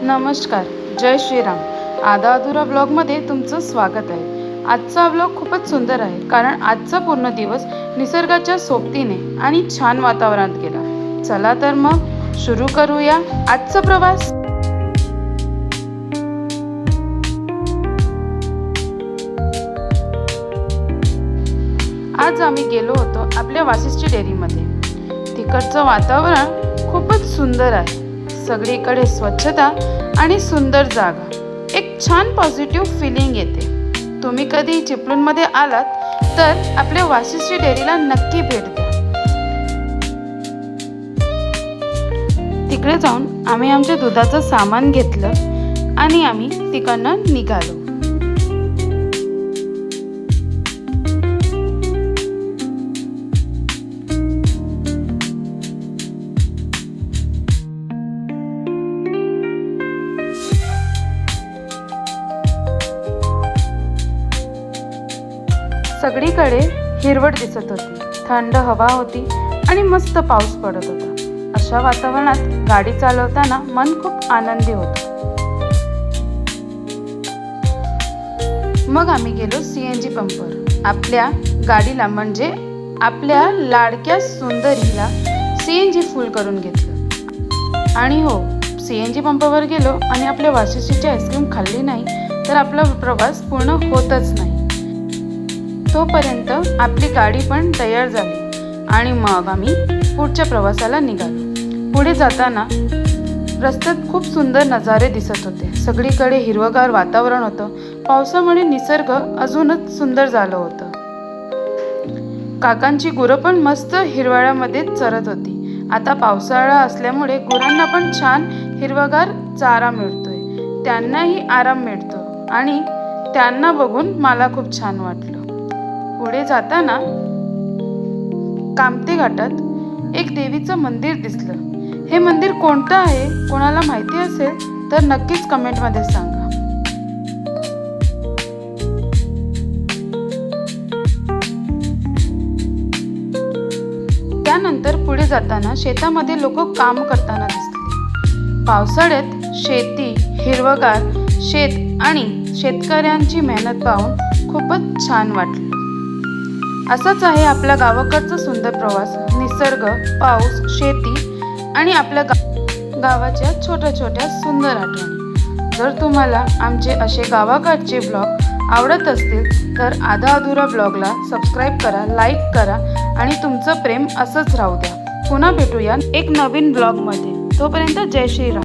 नमस्कार, जय श्रीराम. आधा अधुरा ब्लॉगमध्ये तुमचं स्वागत आहे. आजचा ब्लॉग खूपच सुंदर आहे कारण आजचा पूर्ण दिवस निसर्गाच्या सोबतीने आणि छान वातावरणात गेला. चला तर मग सुरू करूया आजचा प्रवास. आज आम्ही गेलो होतो आपल्या वाशिष्ठी डेअरीमध्ये. तिकडचं वातावरण खूपच सुंदर आहे. सगळीकडे स्वच्छता आणि सुंदर जागा, एक छान पॉझिटिव्ह फिलिंग येते. तुम्ही कधी चिपळूणमध्ये आलात तर आपल्या वाशिष्ठी डेअरीला नक्की भेट द्या. तिकडे जाऊन आम्ही आमच्या दुधाचं सामान घेतलं आणि आम्ही तिकडनं निघालो. सगळीकडे हिरवळ दिसत होती, थंड हवा होती आणि मस्त पाऊस पडत होता. अशा वातावरणात गाडी चालवताना मन खूप आनंदी होतं. मग आम्ही गेलो CNG पंपवर. आपल्या गाडीला म्हणजे आपल्या लाडक्या सुंदरीला CNG फुल करून घेतलं. आणि हो, CNG पंपावर गेलो आणि आपल्या वाशिष्ठीची आईस्क्रीम खाल्ली नाही तर आपला प्रवास पूर्ण होतच नाही. तोपर्यंत आपली गाडी पण तयार झाली आणि मग आम्ही पुढच्या प्रवासाला निघालो. पुढे जाताना रस्त्यात खूप सुंदर नजारे दिसत होते. सगळीकडे हिरवगार वातावरण होतं. पावसामुळे निसर्ग अजूनच सुंदर झालं होतं. काकांची गुरं पण मस्त हिरवळ्यामध्ये चरत होती. आता पावसाळा असल्यामुळे गुरांना पण छान हिरवगार चारा मिळतोय. त्यांनाही आराम मिळतो आणि त्यांना बघून मला खूप छान वाटलं. पुढे जाताना कामते घाटात एक देवीचं मंदिर दिसलं. हे मंदिर कोणतं आहे, कोणाला माहिती असेल तर नक्कीच कमेंटमध्ये सांगा. त्यानंतर पुढे जाताना शेतामध्ये लोक काम करताना दिसले. पावसाळ्यात शेती, हिरवगार शेत आणि शेतकऱ्यांची मेहनत पाहून खूपच छान वाटलं. असाच आहे आपल्या गावाकडचा सुंदर प्रवास. निसर्ग, पाऊस, शेती आणि आपल्या गावाच्या छोट्या छोट्या सुंदर आठवणी. जर तुम्हाला आमचे असे गावाकडचे ब्लॉग आवडत असतील तर आधा अधुरा ब्लॉगला सबस्क्राईब करा, लाईक करा आणि तुमचं प्रेम असंच राहू द्या. पुन्हा भेटूया एक नवीन ब्लॉगमध्ये. तोपर्यंत जय श्रीराम.